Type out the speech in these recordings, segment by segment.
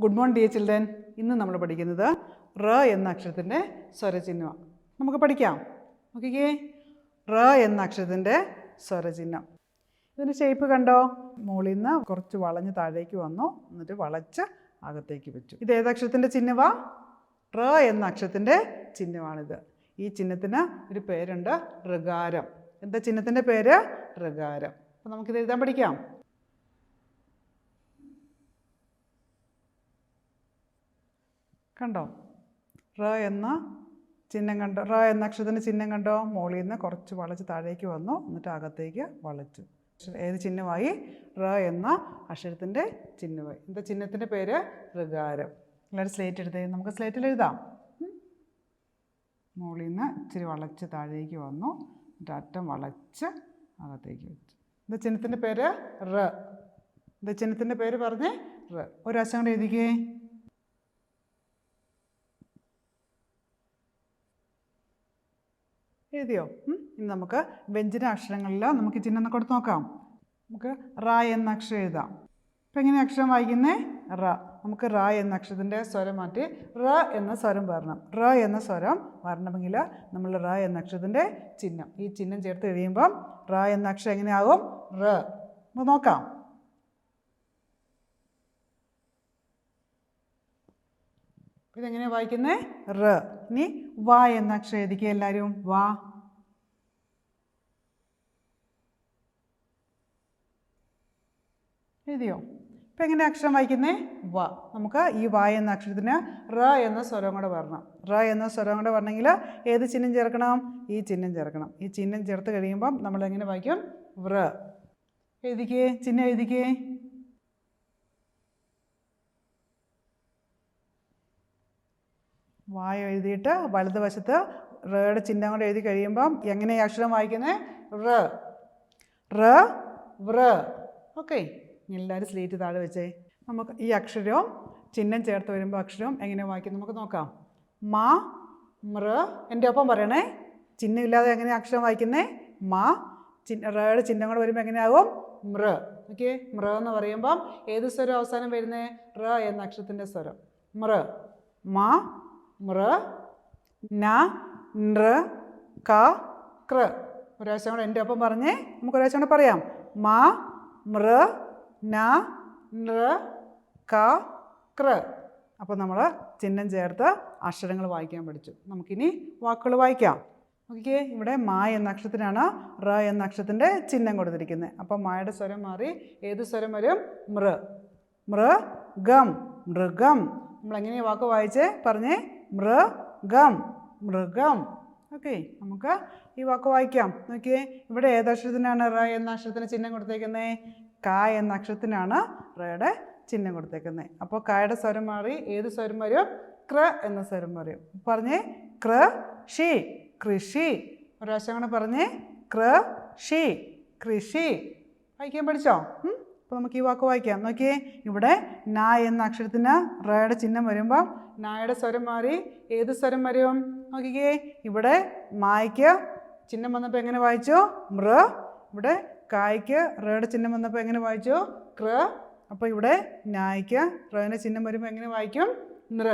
Good morning dear children. ഇന്ന് നമ്മൾ പഠിക്കുന്നത് റ എന്ന അക്ഷരത്തിൻ്റെ സ്വരചിഹ്നമാണ്. നമുക്ക് പഠിക്കാം. നോക്കിക്കേ, റ എന്ന അക്ഷരത്തിൻ്റെ സ്വരചിഹ്നം. ഇതിൻ്റെ ഷേപ്പ് കണ്ടോ? മുകളിൽ നിന്ന് കുറച്ച് വളഞ്ഞ് താഴേക്ക് വന്നു, എന്നിട്ട് വളച്ച് അകത്തേക്ക് വെച്ചു. ഇത് ഏതക്ഷരത്തിൻ്റെ ചിഹ്നമാ? റ എന്ന അക്ഷരത്തിൻ്റെ ചിഹ്നമാണിത്. ഈ ചിഹ്നത്തിന് ഒരു പേരുണ്ട്, ഋകാരം. എന്താ ചിഹ്നത്തിൻ്റെ പേര്? ഋകാരം. അപ്പോൾ നമുക്കിത് എഴുതാൻ പഠിക്കാം. കണ്ടോ? റ എന്ന ചിഹ്നം കണ്ടോ? റ എന്ന അക്ഷരത്തിൻ്റെ ചിഹ്നം കണ്ടോ? മുകളിൽ നിന്ന് കുറച്ച് വളച്ച് താഴേക്ക് വന്നു, എന്നിട്ട് അകത്തേക്ക് വളച്ചു. ഏത് ചിഹ്നമായി? റ എന്ന അക്ഷരത്തിൻ്റെ ചിഹ്നമായി. എന്താ ചിഹ്നത്തിൻ്റെ പേര്? ഋകാരം. എല്ലാവരും സ്ലേറ്റ് എടുത്തേ. നമുക്ക് സ്ലേറ്റിൽ എഴുതാം. മുകളിൽ നിന്ന് ഇച്ചിരി വളച്ച് താഴേക്ക് വന്നു, എന്നിട്ട് അറ്റം വളച്ച് അകത്തേക്ക് വെച്ചു. എന്താ ചിഹ്നത്തിൻ്റെ പേര്? റ. എന്താ ചിഹ്നത്തിൻ്റെ പേര് പറഞ്ഞേ? റ. ഒരാശം കൂടെ എഴുതിക്കേ. എഴുതിയോ? ഇനി നമുക്ക് വ്യഞ്ജന അക്ഷരങ്ങളിൽ നമുക്ക് ചിഹ്നം കൊടുത്ത് നോക്കാം. നമുക്ക് റ എന്ന അക്ഷരം എഴുതാം. ഇപ്പം എങ്ങനെ അക്ഷരം വായിക്കുന്നേ? റ. നമുക്ക് റ എന്ന അക്ഷരത്തിൻ്റെ സ്വരം മാറ്റി റ എന്ന സ്വരം വരണം. റ എന്ന സ്വരം വരണമെങ്കിൽ നമ്മൾ റ എന്ന അക്ഷരത്തിൻ്റെ ചിഹ്നം, ഈ ചിഹ്നം ചേർത്ത് കഴിയുമ്പം റ എന്ന അക്ഷരം എങ്ങനെയാകും? റ. നമുക്ക് നോക്കാം. ഇതെങ്ങനെയാണ് വായിക്കുന്നത്? റ. ഇനി വ എന്ന അക്ഷരം എഴുതിക്കുക എല്ലാവരും. വ. എഴുതിയോ? ഇപ്പം എങ്ങനെ അക്ഷരം വായിക്കുന്നേ? വ. നമുക്ക് ഈ വ എന്ന അക്ഷരത്തിന് റ എന്ന സ്വരം കൂടെ വരണം. റ എന്ന സ്വരം കൂടെ വരണമെങ്കിൽ ഏത് ചിഹ്നം ചേർക്കണം? ഈ ചിഹ്നം ചേർക്കണം. ഈ ചിഹ്നം ചേർത്ത് കഴിയുമ്പം നമ്മൾ എങ്ങനെ വായിക്കും? വ്ര. എഴുതിക്കേ, ചിഹ്നം എഴുതിക്കേ. വായ എഴുതിയിട്ട് വലതുവശത്ത് റയുടെ ചിഹ്നം കൂടെ എഴുതി കഴിയുമ്പം എങ്ങനെയാണ് അക്ഷരം വായിക്കുന്നത്? റ. റ, വ്ര. ഓക്കെ, എല്ലാവരും സ്ലേറ്റ് താഴെ വെച്ചേ. നമുക്ക് ഈ അക്ഷരവും ചിഹ്നം ചേർത്ത് വരുമ്പോൾ അക്ഷരവും എങ്ങനെ വായിക്കും നമുക്ക് നോക്കാം. മാ, മ്ര. എൻ്റെ ഒപ്പം പറയണേ. ചിഹ്നം ഇല്ലാതെ എങ്ങനെയാണ് അക്ഷരം വായിക്കുന്നത്? മാ. റയുടെ ചിഹ്നം കൂടെ വരുമ്പോൾ എങ്ങനെയാകും? മ്ര. ഓക്കെ, മ്ര എന്ന് പറയുമ്പം ഏത് സ്വരം അവസാനം വരുന്നത്? റ എന്ന അക്ഷരത്തിൻ്റെ സ്വരം. മ്ര. മാ, മ്ര, ന, നൃ, ക, ക്ര. ഒരാഴ്ച കൂടെ എൻ്റെ ഒപ്പം പറഞ്ഞേ. നമുക്ക് ഒരാഴ്ച കൂടെ പറയാം. മാ, മ്ര, ന, നൃ, ക, ക്ര. അപ്പോൾ നമ്മൾ ചിഹ്നം ചേർത്ത് അക്ഷരങ്ങൾ വായിക്കാൻ പഠിച്ചു. നമുക്കിനി വാക്കുകൾ വായിക്കാം. ഓക്കെ, ഇവിടെ മാ എന്ന അക്ഷരത്തിനാണ് റ എന്ന അക്ഷരത്തിൻ്റെ ചിഹ്നം കൊടുത്തിരിക്കുന്നത്. അപ്പോൾ മായുടെ സ്വരം മാറി ഏത് സ്വരം വരും? മൃ. മൃഗം, മൃഗം. നമ്മളെങ്ങനെയാണ് വാക്ക് വായിച്ചേ? പറഞ്ഞേ. മൃഗം, മൃഗം. ഓക്കെ, നമുക്ക് ഈ വാക്ക് വായിക്കാം. നോക്കിയേ, ഇവിടെ ഏതക്ഷരത്തിനാണ് റ എന്ന അക്ഷരത്തിന് ചിഹ്നം കൊടുത്തേക്കുന്നത്? ക എന്ന അക്ഷരത്തിനാണ് റയുടെ ചിഹ്നം കൊടുത്തേക്കുന്നത്. അപ്പോൾ കായുടെ സ്വരം മാറി ഏത് സ്വരം വരും? ക്ര എന്ന സ്വരം വരും. പറഞ്ഞേ. കൃഷി, കൃഷി. ഒരാശം കൂടെ പറഞ്ഞേ. കൃഷി, കൃഷി. വായിക്കാൻ പഠിച്ചോ? അപ്പോൾ നമുക്ക് ഈ വാക്ക് വായിക്കാം. നോക്കിയേ, ഇവിടെ ന എന്ന അക്ഷരത്തിന് റയുടെ ചിഹ്നം വരുമ്പം നായുടെ സ്വരം മാറി ഏത് സ്വരം വരും? നോക്കിക്കേ, ഇവിടെ മായ്ക്ക് ചിഹ്നം വന്നപ്പോൾ എങ്ങനെ വായിച്ചു? മൃ. ഇവിടെ കായ്ക്ക് റയുടെ ചിഹ്നം വന്നപ്പോൾ എങ്ങനെ വായിച്ചു? ക്ര. അപ്പോൾ ഇവിടെ നായ്ക്ക് റയുടെ ചിഹ്നം വരുമ്പോൾ എങ്ങനെ വായിക്കും? നൃ.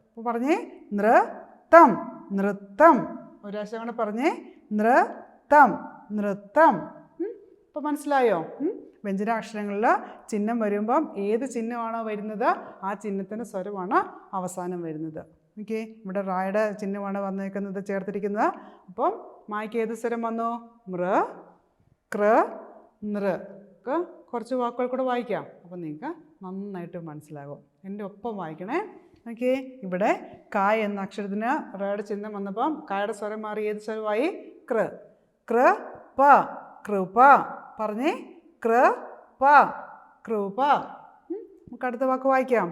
അപ്പോൾ പറഞ്ഞേ. നൃത്തം, നൃത്തം. ഒരാശം കൂടെ പറഞ്ഞേ. നൃത്തം, നൃത്തം. ഇപ്പോൾ മനസ്സിലായോ? വ്യഞ്ജനാക്ഷരങ്ങളിൽ ചിഹ്നം വരുമ്പം ഏത് ചിഹ്നമാണോ വരുന്നത് ആ ചിഹ്നത്തിൻ്റെ സ്വരമാണ് അവസാനം വരുന്നത്. ഓക്കെ, ഇവിടെ റായുടെ ചിഹ്നമാണ് വന്നേക്കുന്നത്, ചേർത്തിരിക്കുന്നത്. അപ്പം മായ്ക്ക് ഏത് സ്വരം വന്നു? മൃ, ക്ര, നൃ. കുറച്ച് വാക്കുകൾ കൂടെ വായിക്കാം. അപ്പം നിങ്ങൾക്ക് നന്നായിട്ട് മനസ്സിലാകും. എൻ്റെ ഒപ്പം വായിക്കണേ. ഓക്കെ, ഇവിടെ കായ എന്ന അക്ഷരത്തിന് റയുടെ ചിഹ്നം വന്നപ്പം കായുടെ സ്വരം മാറി ഏത് സ്വരമായി? കൃ. കൃ, പ, കൃപ. പറഞ്ഞേ. കൃപ, കൃപ. നമുക്ക് അടുത്ത വാക്ക് വായിക്കാം.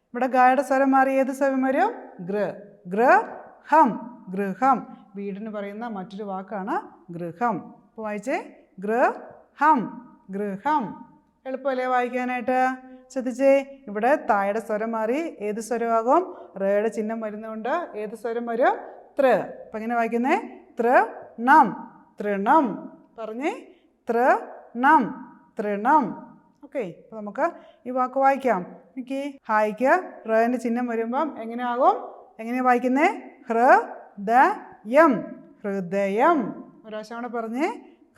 ഇവിടെ ഗായുടെ സ്വരം മാറി ഏത് സ്വരം വരും? ഗൃ. ഗൃഹം, ഗൃഹം. വീടിന് പറയുന്ന മറ്റൊരു വാക്കാണ് ഗൃഹം. അപ്പോൾ വായിച്ചേ. ഗൃഹം, ഗൃഹം. എളുപ്പമല്ലേ വായിക്കാനായിട്ട്? ശ്രദ്ധിച്ചേ, ഇവിടെ തായുടെ സ്വരം മാറി ഏത് സ്വരമാകും? റയുടെ ചിഹ്നം വരുന്നതുകൊണ്ട് ഏത് സ്വരം വരും? തൃ. അപ്പം എങ്ങനെ വായിക്കുന്നേ? തൃണം, തൃണം. പറഞ്ഞേ. തൃണം, തൃണം. ഓക്കെ, അപ്പോൾ നമുക്ക് ഈ വാക്ക് വായിക്കാം. ഓക്കെ, ഹായ്ക്ക് റേൻ്റെ ചിഹ്നം വരുമ്പം എങ്ങനെയാകും? എങ്ങനെയാണ് വായിക്കുന്നത്? ഹൃദയം. ഹൃദയം. ഒരു പ്രാവശ്യം കൂടെ പറഞ്ഞേ,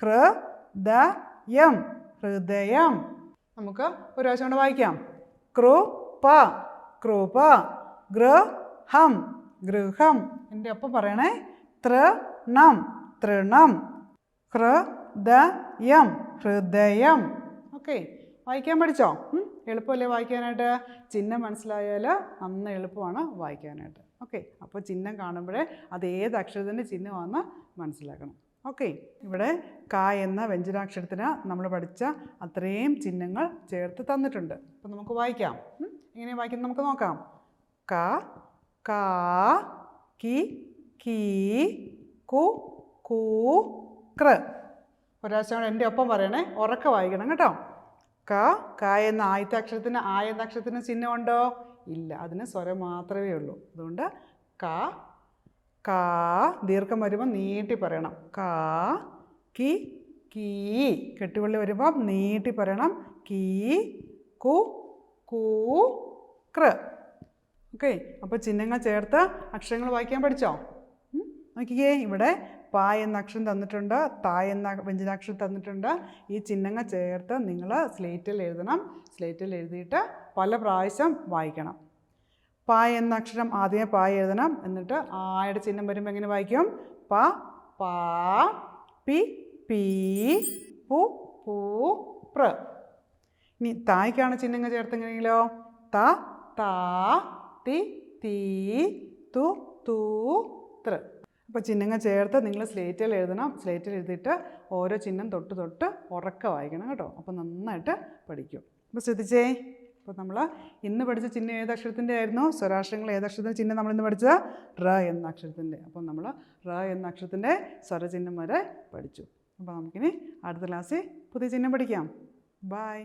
ഹൃദയം. ഹൃദയം. നമുക്ക് ഒരു പ്രാവശ്യം കൂടെ വായിക്കാം. കൃപ. കൃപ. ഗൃഹം. ഗൃഹം. എൻ്റെ ഒപ്പം പറയണേ. തൃണം. തൃണം. ഹൃദയം. ഹൃദയം. ഓക്കെ, വായിക്കാൻ പഠിച്ചോ? എളുപ്പമല്ലേ വായിക്കാനായിട്ട്? ചിഹ്നം മനസ്സിലായാൽ നന്ന എളുപ്പമാണ് വായിക്കാനായിട്ട്. ഓക്കെ, അപ്പോൾ ചിഹ്നം കാണുമ്പോഴേ അത് ഏത് അക്ഷരത്തിൻ്റെ ചിഹ്നമാണെന്ന് മനസ്സിലാക്കണം. ഓക്കെ, ഇവിടെ ക എന്ന വ്യഞ്ജനാക്ഷരത്തിന് നമ്മൾ പഠിച്ച അത്രയും ചിഹ്നങ്ങൾ ചേർത്ത് തന്നിട്ടുണ്ട്. അപ്പോൾ നമുക്ക് വായിക്കാം. എങ്ങനെ വായിക്കുന്നത് നമുക്ക് നോക്കാം. ക, കാ, കി, കീ, കു, കൂ, കൃ. ഒരാഴ്ച എൻ്റെ ഒപ്പം പറയണേ, ഉറക്കെ വായിക്കണം കേട്ടോ. ക എന്ന ആദ്യത്തെ അക്ഷരത്തിന് എന്ന അക്ഷരത്തിന് ചിഹ്നമുണ്ടോ? ഇല്ല, അതിന് സ്വരം മാത്രമേ ഉള്ളൂ. അതുകൊണ്ട് കാ ദീർഘം വരുമ്പോൾ നീട്ടി പറയണം. കാ, കി, കീ. കെട്ടുപള്ളി വരുമ്പോൾ നീട്ടി പറയണം. കീ, കു, കൂ, കൃ. ഓക്കെ, അപ്പോൾ ചിഹ്നങ്ങൾ ചേർത്ത് അക്ഷരങ്ങൾ വായിക്കാൻ പഠിച്ചോ? നോക്കിക്കേ, ഇവിടെ പ എന്ന അക്ഷരം തന്നിട്ടുണ്ട്, ത എന്ന വ്യഞ്ജനാക്ഷരം തന്നിട്ടുണ്ട്. ഈ ചിഹ്നങ്ങൾ ചേർത്ത് നിങ്ങൾ സ്ലേറ്റിൽ എഴുതണം. സ്ലേറ്റിൽ എഴുതിയിട്ട് പല പ്രാവശ്യം വായിക്കണം. പ എന്ന അക്ഷരം ആദ്യമേ പ എഴുതണം. എന്നിട്ട് ആയുടെ ചിഹ്നം വരുമ്പോൾ എങ്ങനെ വായിക്കും? പ, പാ, പി, പീ, പു, പൂ, പ്ര. ഇനി തായ്ക്കാണ് ചിഹ്നങ്ങൾ ചേർത്തെങ്കിലെങ്കിലോ? ത, താ, തി, തീ, തു, തൂ, തൃ. അപ്പോൾ ചിഹ്നങ്ങൾ ചേർത്ത് നിങ്ങൾ സ്ലേറ്റിൽ എഴുതണം. സ്ലേറ്റിൽ എഴുതിയിട്ട് ഓരോ ചിഹ്നം തൊട്ട് തൊട്ട് ഉറക്കെ വായിക്കണം കേട്ടോ. അപ്പോൾ നന്നായിട്ട് പഠിക്കും. അപ്പോൾ ശ്രദ്ധിച്ചേ, അപ്പോൾ നമ്മൾ ഇന്ന് പഠിച്ച ചിഹ്നം ഏത് അക്ഷരത്തിൻ്റെ ആയിരുന്നു? സ്വരാക്ഷരങ്ങൾ ഏത് അക്ഷരത്തിൻ്റെ ചിഹ്നം നമ്മളിന്ന് പഠിച്ചത്? റ എന്ന അക്ഷരത്തിൻ്റെ. അപ്പോൾ നമ്മൾ റ എന്ന അക്ഷരത്തിൻ്റെ സ്വരചിഹ്നം വരെ പഠിച്ചു. അപ്പോൾ നമുക്കിനി അടുത്ത ക്ലാസ്സിൽ പുതിയ ചിഹ്നം പഠിക്കാം. ബൈ.